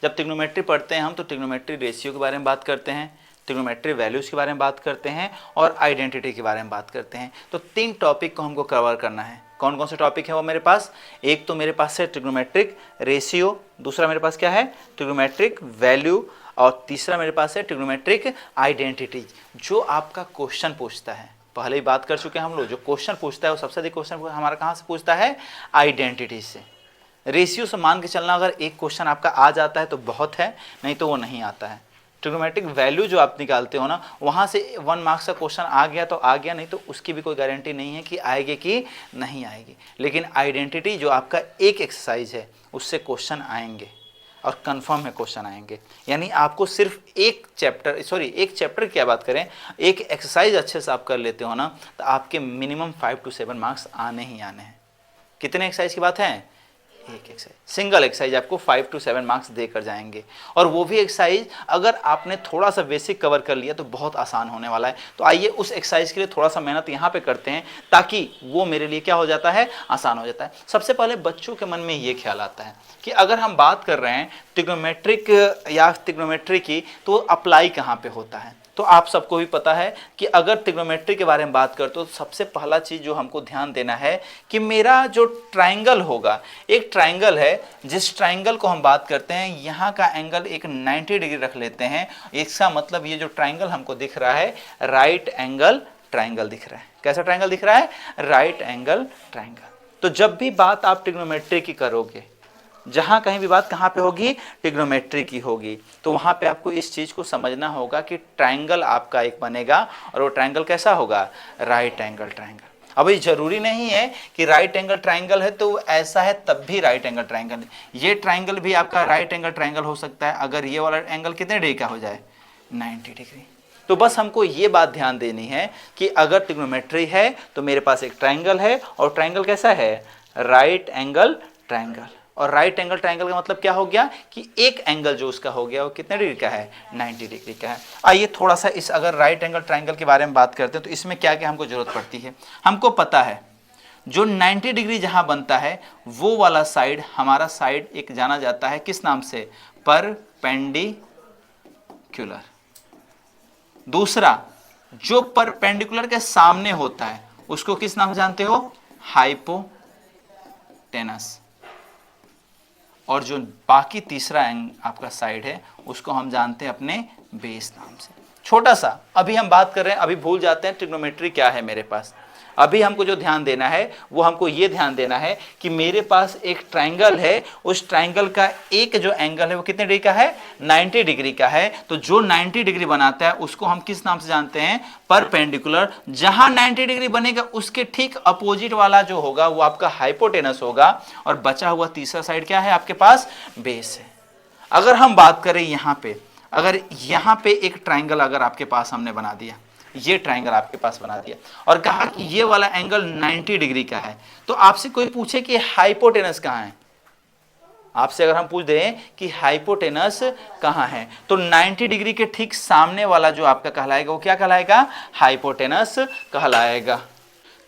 जब ट्रिग्नोमेट्री पढ़ते हैं हम तो ट्रिग्नोमेट्री रेशियो के बारे में बात करते हैं, ट्रिग्नोमेट्री वैल्यूज़ के बारे में बात करते हैं और आइडेंटिटी के बारे में बात करते हैं। तो 3 टॉपिक को हमको कवर करना है। कौन कौन से टॉपिक है वो मेरे पास? एक तो मेरे पास है ट्रिग्नोमेट्रिक रेशियो, दूसरा मेरे पास क्या है ट्रिग्नोमेट्रिक वैल्यू, और तीसरा मेरे पास है ट्रिग्नोमेट्रिक आइडेंटिटी। जो आपका क्वेश्चन पूछता है, पहले ही बात कर चुके हैं हम लोग, जो क्वेश्चन पूछता है वो सबसे अधिक क्वेश्चन हमारा कहाँ से पूछता है? आइडेंटिटी से। रेशियो से मान के चलना, अगर एक क्वेश्चन आपका आ जाता है तो बहुत है, नहीं तो वो नहीं आता है। ट्रिग्नोमेट्रिक वैल्यू जो आप निकालते हो ना, वहाँ से 1 मार्क्स का क्वेश्चन आ गया तो आ गया, नहीं तो उसकी भी कोई गारंटी नहीं है कि आएगी कि नहीं आएगी। लेकिन आइडेंटिटी जो आपका एक एक्सरसाइज है उससे क्वेश्चन आएंगे और कंफर्म है क्वेश्चन आएंगे। यानी आपको सिर्फ एक चैप्टर क्या बात करें, एक एक्सरसाइज अच्छे से आप कर लेते हो ना, तो आपके मिनिमम 5 to 7 मार्क्स आने ही आने हैं। कितने एक्सरसाइज की बात है? एक एक्सरसाइज, सिंगल एक्सरसाइज आपको 5 to 7 मार्क्स देकर जाएंगे। और वो भी एक्सरसाइज अगर आपने थोड़ा सा बेसिक कवर कर लिया तो बहुत आसान होने वाला है। तो आइए उस एक्सरसाइज के लिए थोड़ा सा मेहनत यहाँ पे करते हैं, ताकि वो मेरे लिए क्या हो जाता है? आसान हो जाता है। सबसे पहले बच्चों के मन में ये ख्याल आता है कि अगर हम बात कर रहे हैं ट्रिग्नोमेट्रिक या ट्रिग्नोमेट्री की, तो अप्लाई कहाँ पे होता है? तो आप सबको भी पता है कि अगर ट्रिग्नोमेट्री के बारे में बात करते हो तो सबसे पहला चीज़ जो हमको ध्यान देना है कि मेरा जो ट्राइंगल होगा, एक ट्राइंगल है, जिस ट्राइंगल को हम बात करते हैं यहाँ का एंगल एक 90 डिग्री रख लेते हैं। इसका मतलब ये जो ट्राइंगल हमको दिख रहा है राइट एंगल ट्राइंगल दिख रहा है। कैसा ट्राइंगल दिख रहा है? Right angle triangle. तो जब भी बात आप ट्रिग्नोमेट्री की करोगे, जहां कहीं भी बात कहां पे होगी? ट्रिग्नोमेट्री की होगी। तो वहां पे आपको इस चीज को समझना होगा कि ट्राइंगल आपका एक बनेगा, और वो ट्राइंगल कैसा होगा? Right angle triangle. अब ये जरूरी नहीं है कि राइट एंगल ट्राइंगल है तो ऐसा है तब भी राइट एंगल ट्राइंगल। ये ट्राइंगल भी आपका राइट एंगल ट्राइंगल हो सकता है अगर ये वाला एंगल कितने डिग्री का हो जाए? 90 डिग्री। तो बस हमको ये बात ध्यान देनी है कि अगर ट्रिग्नोमेट्री है तो मेरे पास एक ट्राइंगल है, और ट्राइंगल कैसा है? Right angle triangle. और राइट एंगल ट्राइंगल का मतलब क्या हो गया कि एक एंगल जो उसका हो गया वो कितने डिग्री का है? 90 डिग्री का है। आइए थोड़ा सा इस अगर राइट एंगल ट्राइंगल के बारे में बात करते हैं तो इसमें क्या क्या हमको जरूरत पड़ती है। हमको पता है जो 90 डिग्री जहां बनता है वो वाला साइड हमारा साइड एक जाना जाता है किस नाम से? परपेंडिकुलर। दूसरा जो परपेंडिकुलर के सामने होता है उसको किस नाम से जानते हो? हाइपोटेनस। और जो बाकी तीसरा आपका साइड है उसको हम जानते हैं अपने बेस नाम से। छोटा सा अभी हम बात कर रहे हैं, अभी भूल जाते हैं ट्रिग्नोमेट्री क्या है मेरे पास। अभी हमको जो ध्यान देना है वो हमको ये ध्यान देना है कि मेरे पास एक ट्राइंगल है, उस ट्राइंगल का एक जो एंगल है वो कितने डिग्री का है? 90 डिग्री का है। तो जो 90 डिग्री बनाता है उसको हम किस नाम से जानते हैं? परपेंडिकुलर। जहां 90 डिग्री बनेगा उसके ठीक अपोजिट वाला जो होगा वो आपका हाइपोटेनस होगा, और बचा हुआ तीसरा साइड क्या है आपके पास? बेस है। अगर हम बात करें यहाँ पे, अगर यहाँ पे एक ट्राइंगल अगर आपके पास हमने बना दिया, ये ट्राइंगल आपके पास बना दिया और कहा कि ये वाला एंगल 90 डिग्री का है, तो आपसे कोई पूछे कि हाइपोटेनस कहाँ है, आपसे अगर हम पूछ दें कि हाइपोटेनस कहाँ है, तो 90 डिग्री के ठीक सामने वाला जो आपका कहलाएगा वो क्या कहलाएगा? हाइपोटेनस कहलाएगा।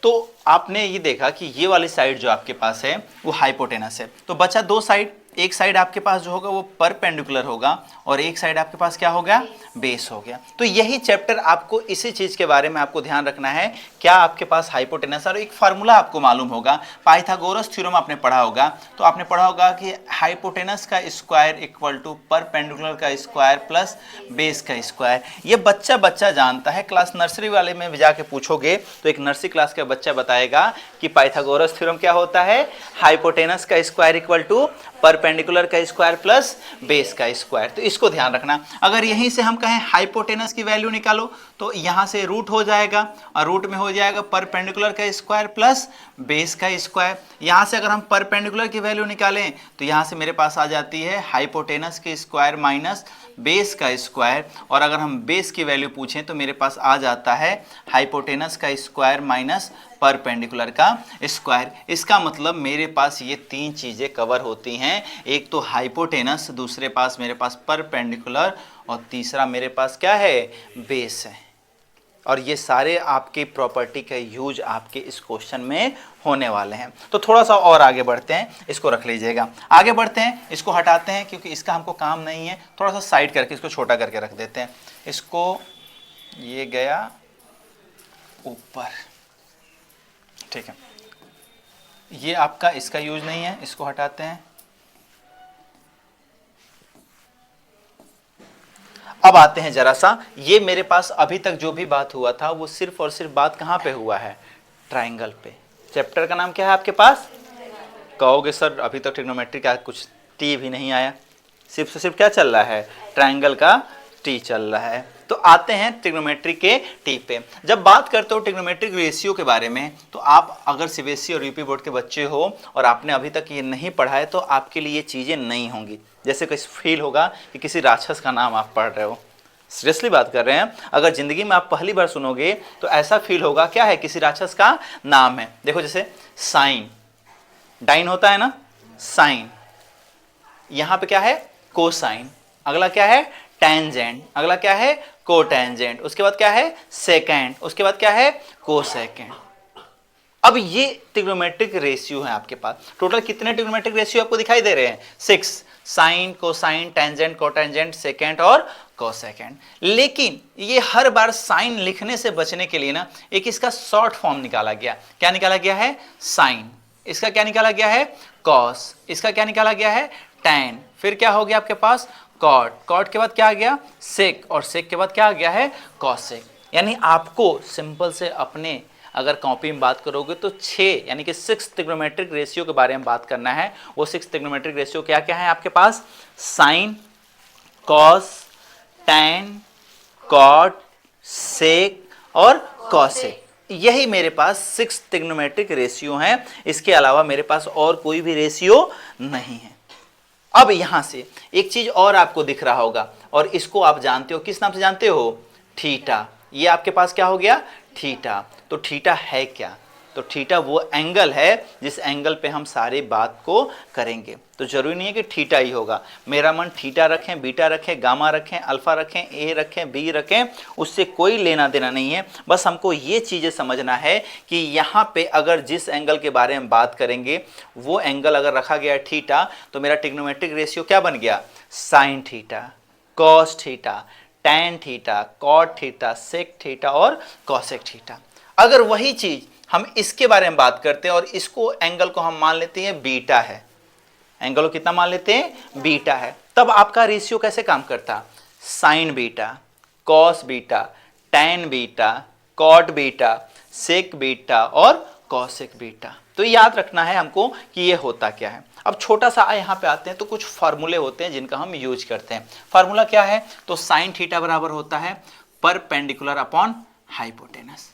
तो आपने ये देखा कि ये वाली साइड जो आपके पास है वो हाइपोटेनस है। तो बचा दो साइड, एक साइड आपके पास जो होगा वो परपेंडिकुलर होगा और एक साइड आपके पास क्या हो गया? बेस हो गया। तो यही चैप्टर आपको इसी चीज के बारे में आपको ध्यान रखना है। क्या आपके पास हाइपोटेनस, और एक फार्मूला आपको मालूम होगा, पाइथागोरस थ्योरम आपने पढ़ा होगा। तो आपने पढ़ा होगा कि हाइपोटेनस का स्क्वायर इक्वल टू परपेंडिकुलर का स्क्वायर प्लस बेस का स्क्वायर। ये बच्चा बच्चा जानता है, क्लास नर्सरी वाले में भी जाके पूछोगे तो एक नर्सरी क्लास का बच्चा बताएगा कि पाइथागोरस थ्योरम क्या होता है? हाइपोटेनस का स्क्वायर इक्वल टू परपेंडिकुलर का स्क्वायर प्लस बेस का स्क्वायर। तो इसको ध्यान रखना। अगर यहीं से हम कहें हाइपोटेनस की वैल्यू निकालो तो यहां से रूट हो जाएगा, और रूट में हो जाएगा परपेंडिकुलर का स्क्वायर प्लस बेस का स्क्वायर। यहां से अगर हम परपेंडिकुलर की वैल्यू निकालें तो यहां से मेरे पास आ जाती है हाइपोटेनस के स्क्वायर माइनस बेस का स्क्वायर, और अगर हम बेस की वैल्यू पूछें तो मेरे पास आ जाता है हाइपोटेनस का स्क्वायर माइनस परपेंडिकुलर का स्क्वायर। इसका मतलब मेरे पास ये तीन चीजें कवर होती हैं, एक तो हाइपोटेनस, दूसरे पास मेरे पास परपेंडिकुलर, और तीसरा मेरे पास क्या है? बेस है। और ये सारे आपके प्रॉपर्टी का यूज आपके इस क्वेश्चन में होने वाले हैं। तो थोड़ा सा और आगे बढ़ते हैं, इसको रख लीजिएगा। आगे बढ़ते हैं, इसको हटाते हैं क्योंकि इसका हमको काम नहीं है, थोड़ा सा साइड करके इसको छोटा करके रख देते हैं। इसको, ये गया ऊपर, ठीक है, ये आपका इसका यूज नहीं है, इसको हटाते हैं। अब आते हैं जरा सा, ये मेरे पास अभी तक जो भी बात हुआ था वो सिर्फ और सिर्फ बात कहाँ पे हुआ है, ट्राइंगल पे। चैप्टर का नाम क्या है आपके पास? कहोगे सर अभी तक ट्रिग्नोमेट्री का कुछ टी भी नहीं आया, सिर्फ से सिर्फ क्या चल रहा है, ट्राइंगल का टी चल रहा है। तो आते हैं ट्रिग्नोमेट्री के टी पे। जब बात करते हो ट्रिग्नोमेट्रिक रेशियो के बारे में, तो आप अगर सीबीएसई और यूपी बोर्ड के बच्चे हो और आपने अभी तक ये नहीं पढ़ा है तो आपके लिए ये चीज़ें नहीं होंगी। जैसे कुछ फील होगा कि किसी राक्षस का नाम आप पढ़ रहे हो, सीरियसली बात कर रहे हैं। अगर जिंदगी में आप पहली बार सुनोगे तो ऐसा फील होगा, क्या है, किसी राक्षस का नाम है। देखो जैसे साइन, डाइन होता है ना, साइन, यहां पे क्या है, कोसाइन, अगला क्या है, टेंजेंट, अगला क्या है, कोटेंजेंट, उसके बाद क्या है, सेकेंड, उसके बाद क्या है, कोसेकेंड। अब ये ट्रिग्नोमेट्रिक रेशियो है आपके पास। टोटल कितने ट्रिग्नोमेट्रिक रेशियो आपको दिखाई दे रहे हैं? 6, sine, cosine, tangent, cotangent, secant और कोसेकेंड। लेकिन ये हर बार साइन लिखने से बचने के लिए ना एक इसका शॉर्ट फॉर्म निकाला गया। क्या निकाला गया है? साइन। इसका क्या निकाला गया है? कॉस। इसका क्या निकाला गया है? टैन। फिर क्या हो गया आपके पास? कॉट। कॉट के बाद क्या आ गया? सेक। और सेक के बाद क्या आ गया है? कॉसेक। यानी आपको सिंपल से अपने अगर कॉपी में बात करोगे तो 6 यानी कि 6 ट्रिग्नोमेट्रिक रेशियो के बारे में बात करना है। वो 6 ट्रिग्नोमेट्रिक रेशियो क्या क्या है आपके पास? साइन, कॉस, टैन, कॉट, सेक और कॉसेक। यही मेरे पास 6 ट्रिग्नोमेट्रिक रेशियो हैं। इसके अलावा मेरे पास और कोई भी रेशियो नहीं है। अब यहां से एक चीज और आपको दिख रहा होगा और इसको आप जानते हो, किस नाम से जानते हो? थीटा। ये आपके पास क्या हो गया? थीटा। तो थीटा है क्या? तो थीटा वो एंगल है जिस एंगल पे हम सारी बात को करेंगे। तो जरूरी नहीं है कि थीटा ही होगा। मेरा मन थीटा रखें, बीटा रखें, गामा रखें, अल्फा रखें, ए रखें, बी रखें, उससे कोई लेना देना नहीं है। बस हमको ये चीज़ें समझना है कि यहाँ पे अगर जिस एंगल के बारे में बात करेंगे वो एंगल अगर रखा गया है थीटा, तो मेरा ट्रिग्नोमेट्रिक रेशियो क्या बन गया? Sine theta, cos theta, tan theta, cot theta, sec theta और कॉसेक थीटा। अगर वही चीज हम इसके बारे में बात करते हैं और इसको एंगल को हम मान लेते हैं बीटा है, एंगल को कितना मान लेते हैं? बीटा है, तब आपका रेशियो कैसे काम करता? Sine beta, cos beta, tan beta, cot beta, sec beta और कॉसेक बीटा। तो याद रखना है हमको कि ये होता क्या है। अब छोटा सा यहाँ पे आते हैं तो कुछ फार्मूले होते हैं जिनका हम यूज करते हैं। फार्मूला क्या है? तो साइन थीटा बराबर होता है परपेंडिकुलर अपॉन हाइपोटेनस।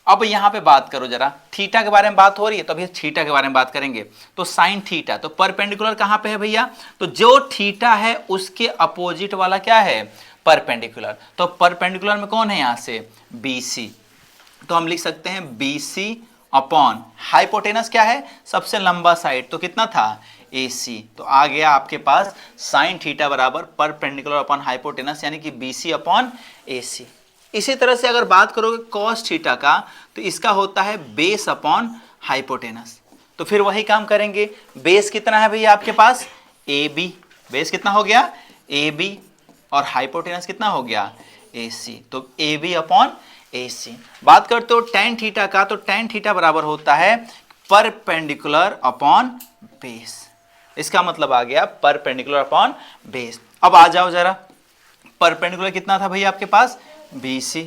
अब यहाँ पे बात करो जरा, थीटा के बारे में बात हो रही है तो अभी थीटा के बारे में बात करेंगे। तो साइन थीटा, तो परपेंडिकुलर कहाँ पे है भैया? तो जो थीटा है उसके अपोजिट वाला क्या है? परपेंडिकुलर। तो परपेंडिकुलर में कौन है यहाँ से? BC। तो हम लिख सकते हैं BC अपॉन हाइपोटेनस क्या है? सबसे लंबा साइड, तो कितना था? AC। तो आ गया आपके पास साइन थीटा बराबर परपेंडिकुलर अपॉन हाइपोटेनस यानी कि BC अपॉन AC। इसी तरह से अगर बात करोगे कॉस थीटा का, तो इसका होता है बेस अपॉन हाइपोटेनस। तो फिर वही काम करेंगे। बेस कितना है भैया आपके पास? AB। बेस कितना हो गया? AB। और हाइपोटेनस कितना हो गया? AC। तो AB अपॉन AC। बात करते हो टैन थीटा का, तो टैन थीटा बराबर होता है परपेंडिकुलर अपॉन बेस। इसका मतलब आ गया परपेंडिकुलर अपॉन बेस। अब आ जाओ जरा, परपेंडिकुलर कितना था भैया आपके पास? BC।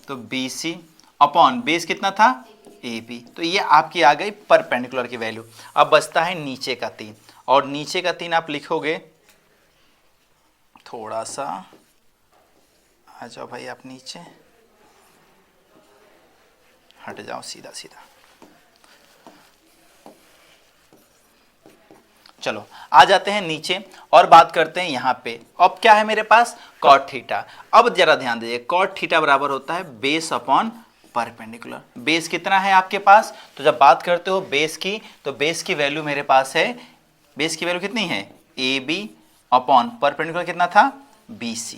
तो BC अपॉन बेस कितना था? AB। तो ये आपकी आ गई परपेंडिकुलर की वैल्यू। अब बचता है नीचे का 3, और नीचे का 3 आप लिखोगे, थोड़ा सा आ जाओ भाई, आप नीचे हट जाओ, सीधा सीधा चलो आ जाते हैं नीचे और बात करते हैं यहाँ पे। अब क्या है मेरे पास? Cot theta. अब जरा ध्यान दीजिए, कॉट थीटा बराबर होता है बेस अपॉन परपेंडिकुलर। बेस कितना है आपके पास? तो जब बात करते हो बेस की, तो बेस की वैल्यू मेरे पास है, बेस की वैल्यू कितनी है? AB अपॉन परपेंडिकुलर कितना था? BC।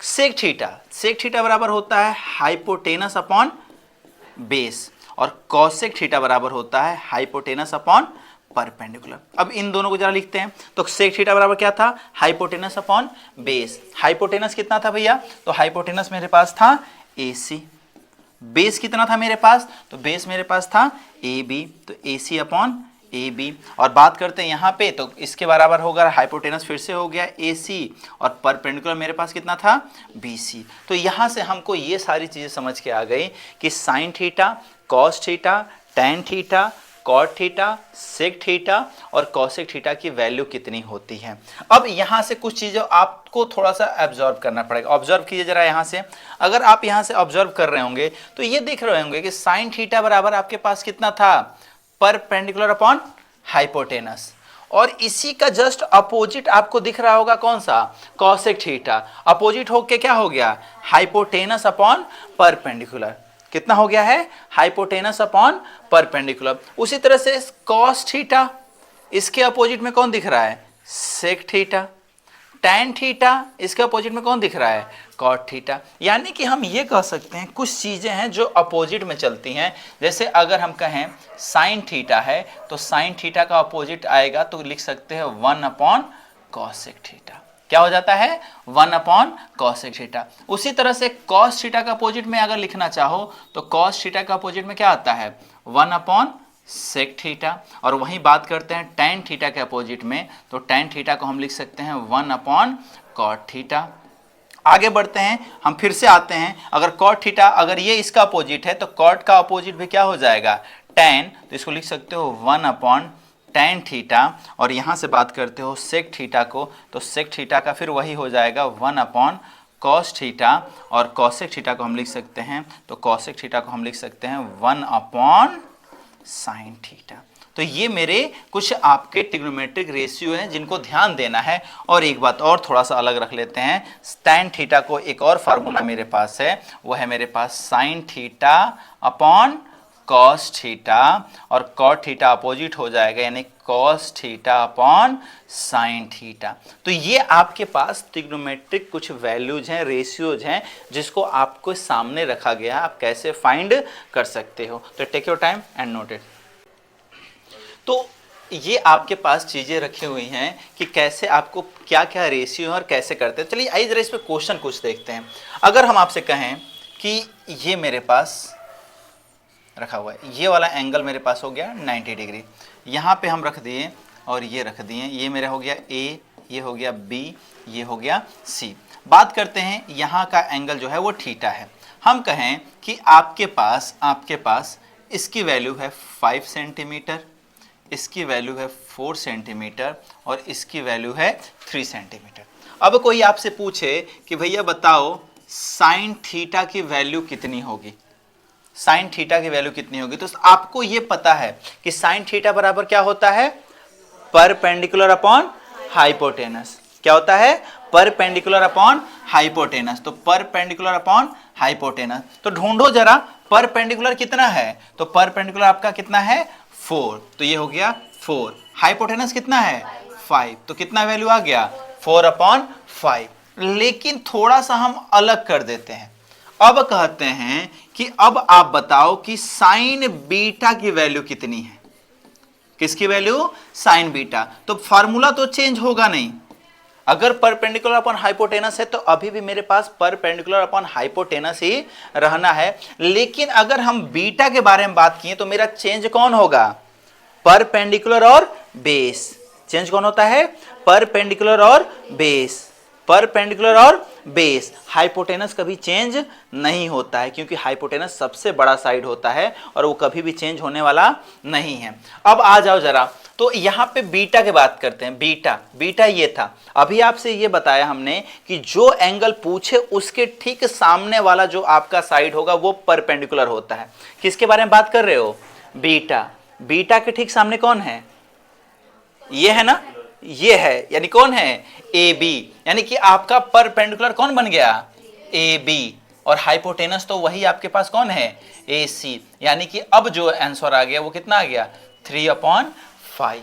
सेक थीटा बराबर होता है हाइपोटेनस अपॉन बेस, और कॉसेक थीटा बराबर होता है हाइपोटेनस अपॉन परपेंडिकुलर। अब इन दोनों को जरा लिखते हैं। तो सेक थीटा बराबर क्या था, हाइपोटेनस अपॉन बेस। हाइपोटेनस कितना था भैया, तो हाइपोटेनस मेरे पास था AC। बेस कितना था मेरे पास, तो बेस मेरे पास था AB, तो AC अपॉन AB। और बात करते हैं यहाँ पे, तो इसके बराबर होगा हाइपोटेनस फिर से हो गया AC, और परपेंडिकुलर मेरे पास कितना था BC। तो यहाँ से हमको ये सारी चीज़ें समझ के आ गई कि sine theta, cos theta, tan theta, cot theta, sec theta और कॉसेक थीटा की वैल्यू कितनी होती है। अब यहाँ से कुछ चीज़ें आपको थोड़ा सा ऑब्जर्व करना पड़ेगा। ऑब्जर्व कीजिए जरा यहाँ से। अगर आप यहाँ से ऑब्जर्व कर रहे होंगे तो ये देख रहे होंगे कि साइन थीटा बराबर आपके पास कितना था, परपेंडिकुलर अपॉन हाइपोटेनस, और इसी का जस्ट अपोजिट आपको दिख रहा होगा कौन सा, कॉसेक थीटा। अपोजिट होके क्या हो गया, हाइपोटेनस अपॉन परपेंडिकुलर। कितना हो गया है, हाइपोटेनस अपॉन परपेंडिकुलर। उसी तरह से कॉस थीटा, इसके अपोजिट में कौन दिख रहा है, सेक थीटा। टैन थीटा, इसके अपोजिट में कौन दिख रहा है, कॉट थीटा। यानी कि हम ये कह सकते हैं कुछ चीजें हैं जो अपोजिट में चलती हैं। जैसे अगर हम कहें साइन थीटा है तो साइन थीटा का अपोजिट आएगा तो लिख सकते हैं 1 अपॉन कॉसेक थीटा। क्या हो जाता है, 1 अपॉन कॉसेक थीटा। उसी तरह से कॉस थीटा का अपोजिट में अगर लिखना चाहो तो कॉस थीटा का अपोजिट में क्या आता है, 1 अपॉन सेक थीटा। और वहीं बात करते हैं टैन थीटा के अपोजिट में, तो टैन थीटा को हम लिख सकते हैं 1 अपॉन कॉट थीटा। आगे बढ़ते हैं, हम फिर से आते हैं। अगर कॉट थीटा, अगर ये इसका अपोजिट है तो कॉट का अपोजिट भी क्या हो जाएगा, टैन, तो इसको लिख सकते हो 1 अपॉन टैन थीटा। और यहाँ से बात करते हो सेक थीटा को, तो सेक थीटा का फिर वही हो जाएगा 1 अपॉन कॉस थीटा। और कॉसेक थीटा को हम लिख सकते हैं, तो कॉसेक थीटा को हम लिख सकते हैं 1 अपॉन साइन थीटा। तो ये मेरे कुछ आपके ट्रिग्नोमेट्रिक रेशियो हैं जिनको ध्यान देना है। और एक बात और थोड़ा सा अलग रख लेते हैं, टैन थीटा को एक और फार्मूला मेरे पास है, वो है मेरे पास sine theta upon cos theta, और कॉट थीटा अपोजिट हो जाएगा यानी cos theta upon sine theta. तो ये आपके पास ट्रिग्नोमेट्रिक कुछ वैल्यूज हैं, रेशियोज हैं, जिसको आपको सामने रखा गया, आप कैसे फाइंड कर सकते हो। तो take your time and note it. तो ये आपके पास चीजें रखी हुई हैं कि कैसे आपको क्या क्या रेशियो और कैसे करते हैं। चलिए आइए जरा इस पे क्वेश्चन कुछ देखते हैं। अगर हम आपसे कहें कि ये मेरे पास रखा हुआ है, ये वाला एंगल मेरे पास हो गया 90 डिग्री, यहाँ पे हम रख दिए और ये रख दिए, ये मेरा हो गया A, ये हो गया B, ये हो गया C। बात करते हैं यहाँ का एंगल जो है वो थीटा है। हम कहें कि आपके पास इसकी वैल्यू है 5 सेंटीमीटर, इसकी वैल्यू है 4 सेंटीमीटर और इसकी वैल्यू है 3 सेंटीमीटर। अब कोई आपसे पूछे कि भैया बताओ साइन थीटा की वैल्यू कितनी होगी, साइन थीटा की वैल्यू कितनी होगी, तो आपको ये पता है कि साइन थीटा बराबर क्या होता है, परपेंडिकुलर अपॉन हाइपोटेनस। क्या होता है, परपेंडिकुलर अपॉन हाइपोटेनस। तो परपेंडिकुलर अपॉन हाइपोटेनस, तो ढूंढो जरा परपेंडिकुलर कितना है, तो परपेंडिकुलर आपका कितना है 4, तो ये हो गया 4। हाइपोटेनस कितना है 5, तो कितना वैल्यू आ गया 4 अपॉन 5। लेकिन थोड़ा सा हम अलग कर देते हैं। अब कहते हैं कि अब आप बताओ कि साइन बीटा की वैल्यू कितनी है, किसकी वैल्यू, साइन बीटा। तो फार्मूला तो चेंज होगा नहीं। अगर परपेंडिकुलर अपॉन हाइपोटेनस है तो अभी भी मेरे पास परपेंडिकुलर अपॉन हाइपोटेनस ही रहना है। लेकिन अगर हम बीटा के बारे में बात किए तो मेरा चेंज कौन होगा, परपेंडिकुलर और बेस। चेंज कौन होता है, परपेंडिकुलर और बेस, परपेंडिकुलर और बेस। हाइपोटेनस कभी चेंज नहीं होता है क्योंकि हाइपोटेनस सबसे बड़ा साइड होता है और वो कभी भी चेंज होने वाला नहीं है। अब आ जाओ जरा, तो यहाँ पे बीटा की बात करते हैं। बीटा ये था, अभी आपसे ये बताया हमने कि जो एंगल पूछे उसके ठीक सामने वाला जो आपका साइड होगा वो परपेंडिकुलर होता है। किसके बारे में बात कर रहे हो, बीटा। बीटा के ठीक सामने कौन है, ये है ना, ये है, यानी कौन है, AB। यानी कि आपका परपेंडिकुलर कौन बन गया, AB, और हाइपोटेनस तो वही आपके पास कौन है, AC। यानी कि अब जो आंसर आ गया वो कितना आ गया, 3 अपॉन 5।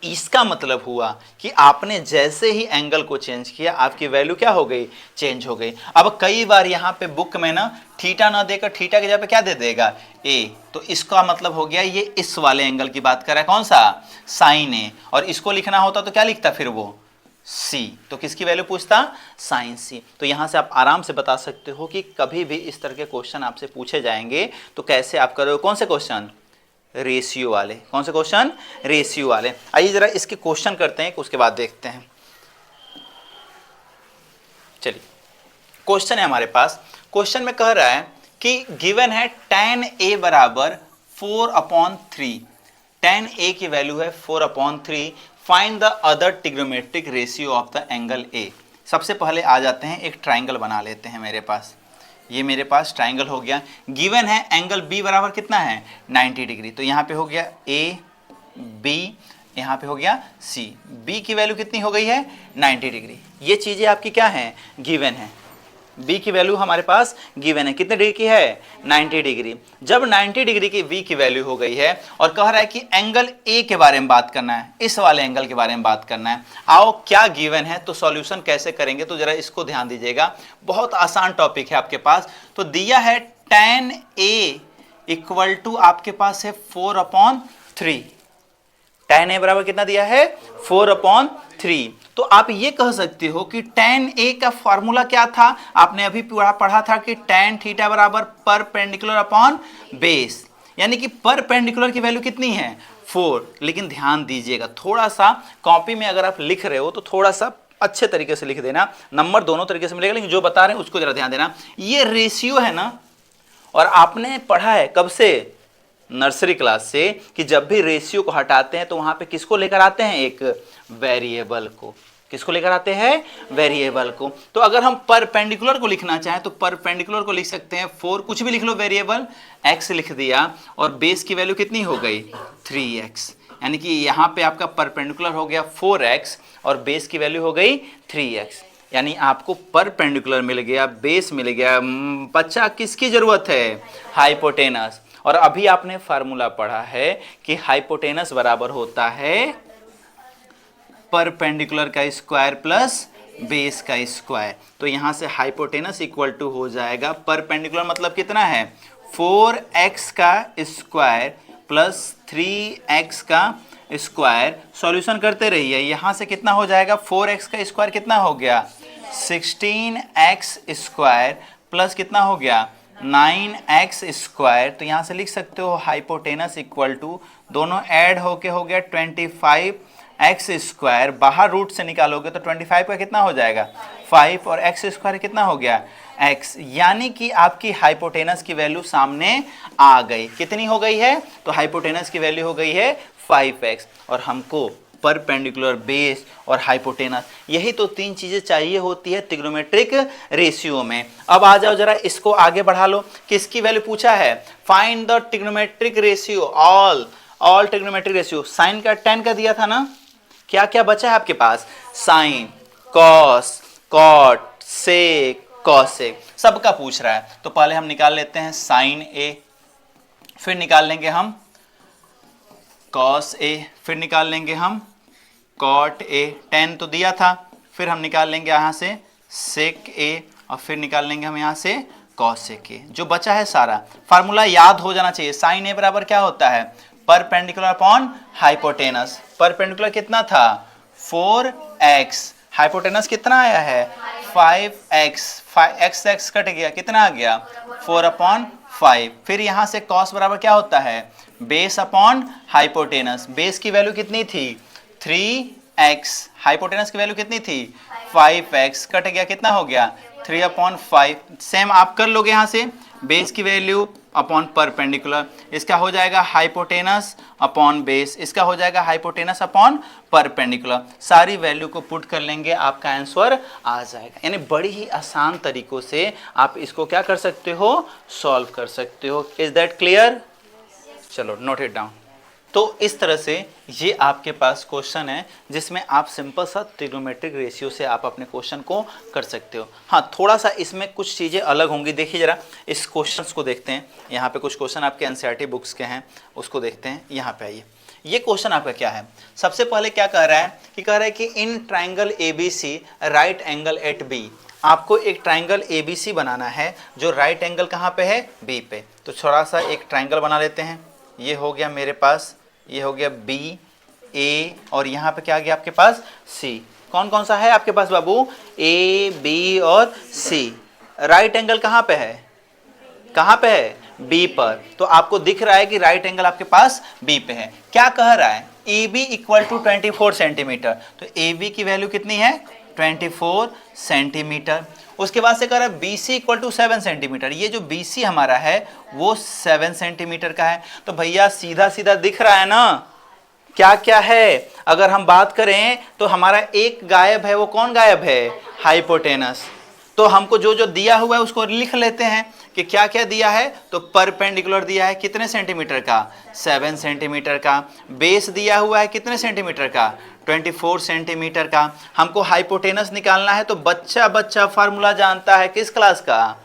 इसका मतलब हुआ कि आपने जैसे ही एंगल को चेंज किया आपकी वैल्यू क्या हो गई, चेंज हो गई। अब कई बार यहाँ पे बुक में ना थीटा ना देकर थीटा की जगह पे क्या दे देगा, ए, तो इसका मतलब हो गया ये इस वाले एंगल की बात कर रहा है, कौन सा, साइन ए, और इसको लिखना होता तो क्या लिखता फिर वो, सी, तो किसकी वैल्यू पूछता, साइन सी। तो यहां से आप आराम से बता सकते हो कि कभी भी इस तरह के क्वेश्चन आपसे पूछे जाएंगे तो कैसे आप करोगे, कौन से क्वेश्चन, रेशियो वाले, कौन से क्वेश्चन, रेशियो वाले। आइए जरा इसके क्वेश्चन करते हैं, उसके बाद देखते हैं। चलिए क्वेश्चन है हमारे पास, क्वेश्चन में कह रहा है कि गिवन है tan a बराबर 4/3, tan a की वैल्यू है 4/3, find the other trigonometric ratio of the angle a। सबसे पहले आ जाते हैं, एक ट्राइंगल बना लेते हैं। मेरे पास ये मेरे पास ट्राइंगल हो गया, गिवन है एंगल b बराबर कितना है, 90 डिग्री। तो यहाँ पे हो गया a b, यहाँ पे हो गया c, b की वैल्यू कितनी हो गई है, 90 डिग्री। ये चीजें आपकी क्या हैं, गिवन है। b की वैल्यू हमारे पास गिवन है, कितने डिग्री की है, 90 डिग्री। जब 90 डिग्री की v की वैल्यू हो गई है और कह रहा है कि एंगल a के बारे में बात करना है, इस वाले एंगल के बारे में बात करना है। आओ क्या गिवन है तो सॉल्यूशन कैसे करेंगे, तो जरा इसको ध्यान दीजिएगा, बहुत आसान टॉपिक है आपके पास। तो दिया है tan a इक्वल टू आपके पास है 4/3, tan a बराबर कितना दिया है, 4/3। तो आप ये कह सकते हो कि tan a का फॉर्मूला क्या था, आपने अभी पूरा पढ़ा था कि tan थीटा बराबर परपेंडिकुलर अपॉन बेस, यानी कि परपेंडिकुलर की वैल्यू कितनी है, 4। लेकिन ध्यान दीजिएगा थोड़ा सा, कॉपी में अगर आप लिख रहे हो तो थोड़ा सा अच्छे तरीके से लिख देना, नंबर दोनों तरीके से मिलेगा, लेकिन जो बता रहे हैं उसको जरा ध्यान देना। ये रेशियो है ना, और आपने पढ़ा है कब से, नर्सरी क्लास से, कि जब भी रेशियो को हटाते हैं तो वहां पे किसको लेकर आते हैं, एक वेरिएबल को। किसको लेकर आते हैं, वेरिएबल को। तो अगर हम परपेंडिकुलर को लिखना चाहें तो परपेंडिकुलर को लिख सकते हैं 4, कुछ भी लिख लो, वेरिएबल x लिख दिया, और बेस की वैल्यू कितनी हो गई, 3x, यानी कि यहाँ पे आपका परपेंडिकुलर हो गया 4x और बेस की वैल्यू हो गई 3x, यानी आपको परपेंडिकुलर मिल गया, बेस मिल गया। बच्चा किसकी जरूरत है, हाइपोटेनस। और अभी आपने फार्मूला पढ़ा है कि हाइपोटेनस बराबर होता है परपेंडिकुलर का स्क्वायर प्लस बेस का स्क्वायर। तो यहां से हाइपोटेनस इक्वल टू हो जाएगा, परपेंडिकुलर मतलब कितना है, 4x का स्क्वायर प्लस 3x का स्क्वायर। सॉल्यूशन करते रहिए, यहां से कितना हो जाएगा, 4x का स्क्वायर कितना हो गया, 16x स्क्वायर प्लस कितना हो गया, 9x स्क्वायर। तो यहां से लिख सकते हो हाइपोटेनस इक्वल टू, दोनों ऐड होके हो गया 25x स्क्वायर, बाहर रूट से निकालोगे तो 25 का कितना हो जाएगा, 5, और x स्क्वायर कितना हो गया, x, यानी कि आपकी हाइपोटेनस की वैल्यू सामने आ गई। कितनी हो गई है, तो हाइपोटेनस की वैल्यू हो गई है 5x, और हमको परपेंडिकुलर, बेस और हाइपोटेनस, यही तो 3 चीजें चाहिए होती है ट्रिग्नोमेट्रिक रेशियो में। अब आ जाओ जरा इसको आगे बढ़ा लो, किसकी वैल्यू पूछा है, find the trigonometric ratio, all trigonometric ratio. Sine का, tan का दिया था ना, क्या क्या बचा है आपके पास, साइन, कॉस, कॉट, सेक, कॉसेक, सबका पूछ रहा है। तो पहले हम निकाल लेते हैं साइन ए, फिर निकाल लेंगे हम कॉस ए, फिर निकाल लेंगे हम कॉट ए, tan तो दिया था, फिर हम निकाल लेंगे यहाँ से सेक ए, और फिर निकाल लेंगे हम यहाँ से कॉसेक ए। जो बचा है सारा फार्मूला याद हो जाना चाहिए। साइन ए बराबर क्या होता है, परपेंडिकुलर अपॉन हाइपोटेनस। परपेंडिकुलर कितना था, 4x, हाइपोटेनस कितना आया है, 5x, x कट गया, कितना आ गया, 4/5। फिर यहां से cos बराबर क्या होता है, बेस अपॉन हाइपोटेनस। बेस की वैल्यू कितनी थी, 3x, हाइपोटेनस की वैल्यू कितनी थी, 5x, कट गया, कितना हो गया, 3/5। सेम आप कर लोगे यहां से, बेस की वैल्यू अपॉन परपेंडिकुलर, इसका हो जाएगा हाइपोटेनस अपॉन बेस, इसका हो जाएगा हाइपोटेनस अपॉन परपेंडिकुलर। सारी वैल्यू को पुट कर लेंगे, आपका आंसर आ जाएगा। यानी बड़ी ही आसान तरीकों से आप इसको क्या कर सकते हो, सॉल्व कर सकते हो। इज दैट क्लियर, चलो नोट इट डाउन। तो इस तरह से ये आपके पास क्वेश्चन है जिसमें आप सिंपल सा ट्रिग्नोमेट्रिक रेशियो से आप अपने क्वेश्चन को कर सकते हो। हाँ, थोड़ा सा इसमें कुछ चीज़ें अलग होंगी। देखिए जरा इस क्वेश्चंस को देखते हैं। यहाँ पे कुछ क्वेश्चन आपके एनसीईआरटी बुक्स के हैं, उसको देखते हैं। यहाँ पे आइए, ये क्वेश्चन आपका क्या है, सबसे पहले क्या कह रहा है कि कह रहा है कि in triangle ABC right angle at B, आपको एक ट्राइंगल ABC बनाना है जो राइट एंगल कहाँ पे है, बी पे। तो थोड़ा सा एक ट्राइंगल बना लेते हैं। ये हो गया मेरे पास, ये हो गया बी ए, और यहाँ पे क्या आ गया आपके पास सी। कौन कौन सा है आपके पास बाबू, ए बी और सी। राइट एंगल कहाँ पे है, कहाँ पे है, बी पर। तो आपको दिख रहा है कि राइट एंगल आपके पास बी पे है। क्या कह रहा है, A B equal to 24 centimetre. तो ए बी की वैल्यू कितनी है, 24 सेंटीमीटर। उसके बाद से कह रहा है B C equal to 7 centimetre. ये जो बी सी हमारा है वो 7 सेंटीमीटर का है। तो भैया सीधा सीधा दिख रहा है ना क्या क्या है। अगर हम बात करें तो हमारा एक गायब है, वो कौन गायब है, हाइपोटेनस। तो हमको जो जो दिया हुआ है उसको लिख लेते हैं कि क्या क्या दिया है। तो परपेंडिकुलर दिया है कितने सेंटीमीटर का, 7 सेंटीमीटर का। बेस दिया हुआ है कितने सेंटीमीटर का, 24 सेंटीमीटर का। हमको हाइपोटेनस निकालना है। तो बच्चा बच्चा फार्मूला जानता है किस क्लास का,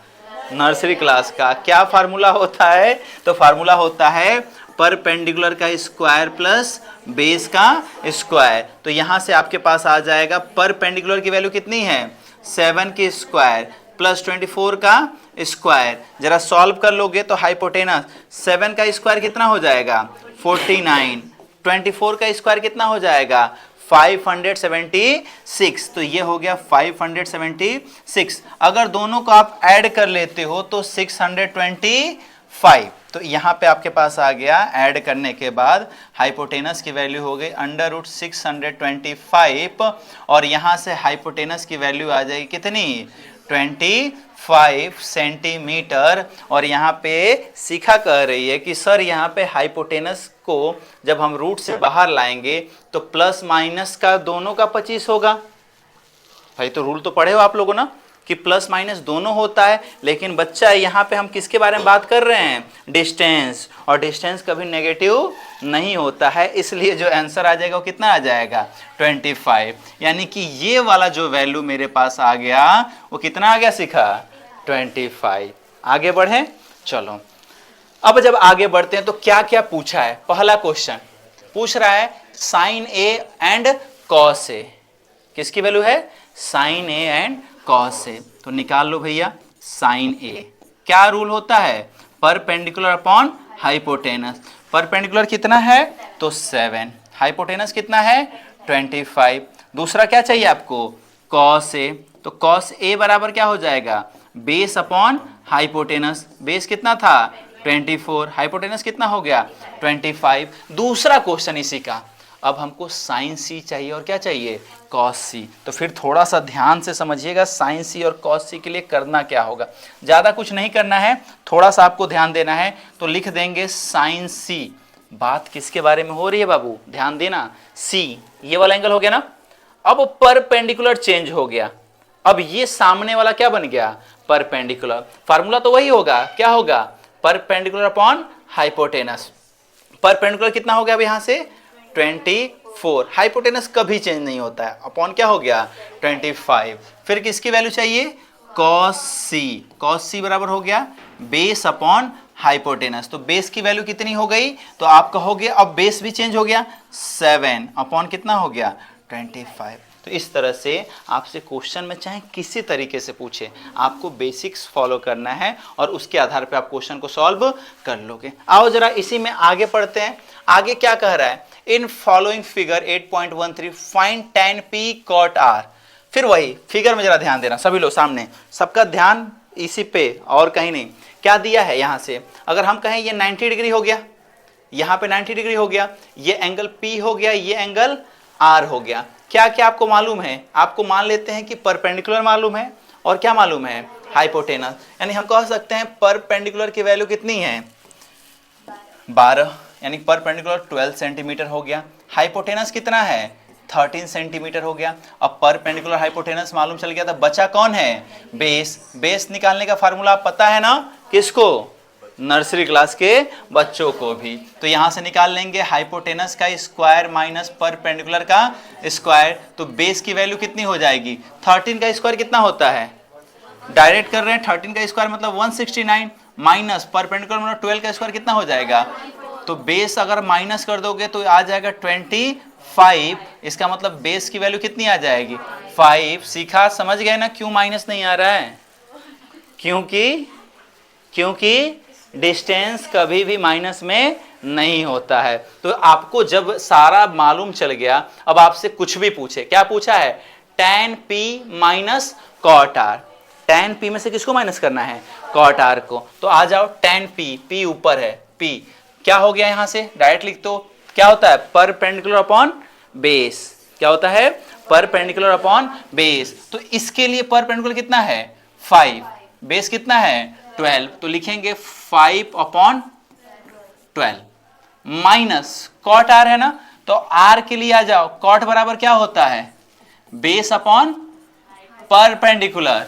नर्सरी क्लास का। क्या फार्मूला होता है, तो फार्मूला होता है परपेंडिकुलर का स्क्वायर प्लस बेस का स्क्वायर। तो यहां से आपके पास आ जाएगा परपेंडिकुलर की वैल्यू कितनी है, 7 के स्क्वायर प्लस 24 का स्क्वायर। जरा सॉल्व कर लोगे तो हाइपोटेनस 7 का स्क्वायर कितना हो जाएगा, 49। 24 का स्क्वायर कितना हो जाएगा, 576। तो ये हो गया 576। अगर दोनों को आप ऐड कर लेते हो तो 625। तो यहाँ पे आपके पास आ गया, ऐड करने के बाद हाइपोटेनस की वैल्यू हो गई √625, और यहाँ से हाइपोटेनस की वैल्यू आ जाएगी कितनी, 25 सेंटीमीटर। और यहाँ पे सीखा कह रही है कि सर यहाँ पे हाइपोटेनस को जब हम रूट से बाहर लाएंगे तो प्लस माइनस का दोनों का 25 होगा। भाई तो रूल तो पढ़े हो आप लोगों ना कि प्लस माइनस दोनों होता है। लेकिन बच्चा यहाँ पे हम किसके बारे में बात कर रहे हैं, डिस्टेंस। और डिस्टेंस कभी नेगेटिव नहीं होता है, इसलिए जो आंसर आ जाएगा वो कितना आ जाएगा, 25। यानी कि ये वाला जो वैल्यू मेरे पास आ गया वो कितना आ गया सीखा, 25। आगे बढ़े, चलो अब जब आगे बढ़ते हैं तो क्या क्या पूछा है। पहला क्वेश्चन पूछ रहा है sign A and cos A. किसकी वैल्यू है, sign A and cos A. तो निकाल लो भैया साइन ए। क्या रूल होता है, परपेंडिकुलर अपॉन हाइपोटेनस। परपेंडिकुलर कितना है, तो 7। हाइपोटेनस कितना है, 25। दूसरा क्या चाहिए आपको, कॉस ए। तो कॉस ए बराबर क्या हो जाएगा, बेस अपॉन हाइपोटेनस। बेस कितना था, 24। हाइपोटेनस कितना हो गया, 25। दूसरा क्वेश्चन इसी का। अब हमको साइन सी चाहिए और क्या चाहिए, कॉस सी। तो फिर थोड़ा सा ध्यान से समझिएगा साइन सी और कॉस सी के लिए करना क्या होगा। ज़्यादा कुछ नहीं करना है, थोड़ा सा आपको ध्यान देना है। तो लिख देंगे साइन सी। बात किसके बारे में हो रही है बाबू, ध्यान देना। सी ये वाला एंगल हो गया ना। अब परपेंडिकुलर चेंज हो गया। अब ये सामने वाला क्या बन गया, परपेंडिकुलर। फार्मूला तो वही होगा, क्या होगा, परपेंडिकुलर अपॉन हाइपोटेनस। परपेंडिकुलर कितना हो गया अब यहाँ से, 24। हाइपोटेनस कभी चेंज नहीं होता है, अपॉन क्या हो गया, 25। फिर किसकी वैल्यू चाहिए, कॉस सी। कॉस सी बराबर हो गया बेस अपॉन हाइपोटेनस। तो बेस की वैल्यू कितनी हो गई, तो आप कहोगे अब बेस भी चेंज हो गया, 7 अपॉन कितना हो गया, 25। तो इस तरह से आपसे क्वेश्चन में चाहे किसी तरीके से पूछे, आपको बेसिक्स फॉलो करना है और उसके आधार पे आप क्वेश्चन को सॉल्व कर लोगे। आओ जरा इसी में आगे पढ़ते हैं। आगे क्या कह रहा है, in following figure 8.13 find tan p cot r। फिर वही फिगर में जरा ध्यान देना सभी लोग, सामने सबका ध्यान इसी पे और कहीं नहीं। क्या दिया है यहाँ से, अगर हम कहें ये 90 डिग्री हो गया, यहाँ पे 90 डिग्री हो गया, ये एंगल P हो गया, ये एंगल R हो गया। क्या क्या आपको मालूम है, आपको मान लेते हैं कि परपेंडिकुलर मालूम है और क्या मालूम है, हाइपोटेनस। यानी हम कह सकते हैं परपेंडिकुलर की वैल्यू कितनी है, 12, यानी परपेंडिकुलर 12 सेंटीमीटर हो गया। हाइपोटेनस कितना है, 13 सेंटीमीटर हो गया। अब परपेंडिकुलर हाइपोटेनस मालूम चल गया, तो बचा कौन है, बेस। बेस निकालने का फार्मूला पता है ना, किसको, नर्सरी क्लास के बच्चों को भी। तो यहां से निकाल लेंगे हाइपोटेनस का स्क्वायर माइनस परपेंडिकुलर का स्क्वायर। तो बेस की वैल्यू कितनी हो जाएगी, 13 का स्क्वायर कितना होता है, डायरेक्ट कर रहे हैं, 13 का स्क्वायर मतलब 169 माइनस परपेंडिकुलर मतलब 12 का स्क्वायर कितना हो जाएगा, तो बेस अगर माइनस कर दोगे तो आ जाएगा 25। इसका मतलब बेस की वैल्यू कितनी आ जाएगी 5। सीखा, समझ गए ना क्यों माइनस नहीं आ रहा है? क्योंकि डिस्टेंस कभी भी माइनस में नहीं होता है। तो आपको जब सारा मालूम चल गया, अब आपसे कुछ भी पूछे, क्या पूछा है? tan p minus cot r। tan p में से किसको माइनस करना है? cot r को। तो आ जाओ tan p, p ऊपर है, p क्या हो गया यहां से डायरेक्ट लिख दो, क्या होता है? Perpendicular upon base. क्या होता है? Perpendicular upon base. तो इसके लिए परपेंडिकुलर कितना है? 5, बेस कितना है? 12। तो लिखेंगे 5 अपॉन 12 माइनस कॉट आर है ना, तो आर के लिए आ जाओ, कॉट बराबर क्या होता है? Base upon perpendicular,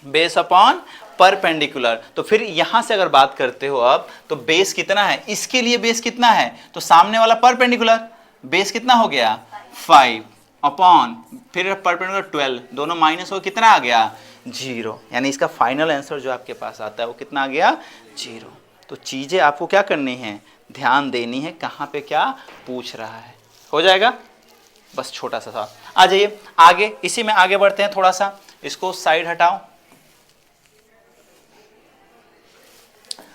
base upon perpendicular. तो फिर यहां से अगर बात करते हो अब, तो बेस कितना है? इसके लिए बेस कितना है? तो सामने वाला परपेंडिकुलर, बेस कितना हो गया? 5 अपॉन फिर परपेंडिकुलर 12, दोनों माइनस हो, कितना आ गया? 0। यानी इसका फाइनल आंसर जो आपके पास आता है वो कितना आ गया? 0। तो चीजें आपको क्या करनी है? ध्यान देनी है कहां पे क्या पूछ रहा है। हो जाएगा? बस छोटा सा सवाल। आ जाइए आगे, इसी में आगे बढ़ते हैं। थोड़ा सा इसको साइड हटाओ।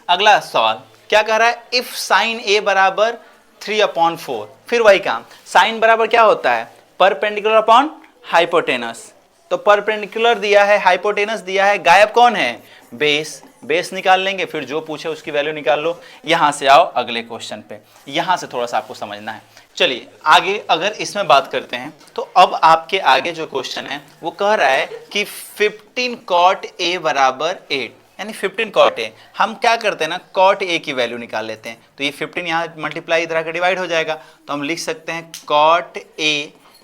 अगला सवाल क्या कह रहा है? इफ साइन ए बराबर 3/4। फिर वही काम, साइन बराबर क्या होता है? Perpendicular upon hypotenuse. तो परपेंडिकुलर दिया है, हाइपोटेनस दिया है, गायब कौन है? बेस। बेस निकाल लेंगे, फिर जो पूछे उसकी वैल्यू निकाल लो। यहां से आओ अगले क्वेश्चन पे, यहां से थोड़ा सा आपको समझना है। चलिए आगे अगर इसमें बात करते हैं, तो अब आपके आगे जो क्वेश्चन है वो कह रहा है कि 15 cot a बराबर 8, यानी 15 cot a। हम क्या करते हैं ना, cot a की वैल्यू निकाल लेते हैं। तो ये 15 यहाँ मल्टीप्लाई इधर आकर डिवाइड हो जाएगा, तो हम लिख सकते हैं cot a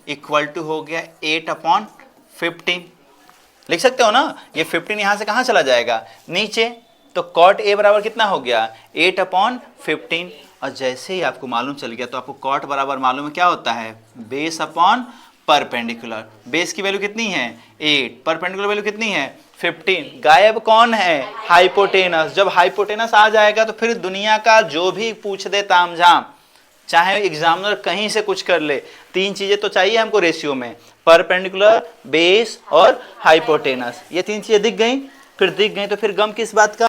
इक्वल टू हो गया 8/15। लिख सकते हो ना, ये 15 यहां से कहां चला जाएगा? नीचे। तो cot a बराबर कितना हो गया? 8/15। और जैसे ही आपको मालूम चल गया, तो आपको cot बराबर मालूम है क्या होता है? Base upon perpendicular. बेस की वैल्यू कितनी है? 8। परपेंडिकुलर वैल्यू कितनी है? 15। गायब कौन है? हाइपोटेनस। जब हाइपोटेनस आ जाएगा तो फिर दुनिया का जो भी पूछ दे तामझाम, चाहे एग्जामिनर कहीं से कुछ कर ले, 3 चीजें तो चाहिए हमको रेशियो में, परपेंडिकुलर, बेस और हाइपोटेनस। ये 3 चीजें दिख गई, फिर दिख गई तो फिर गम किस बात का?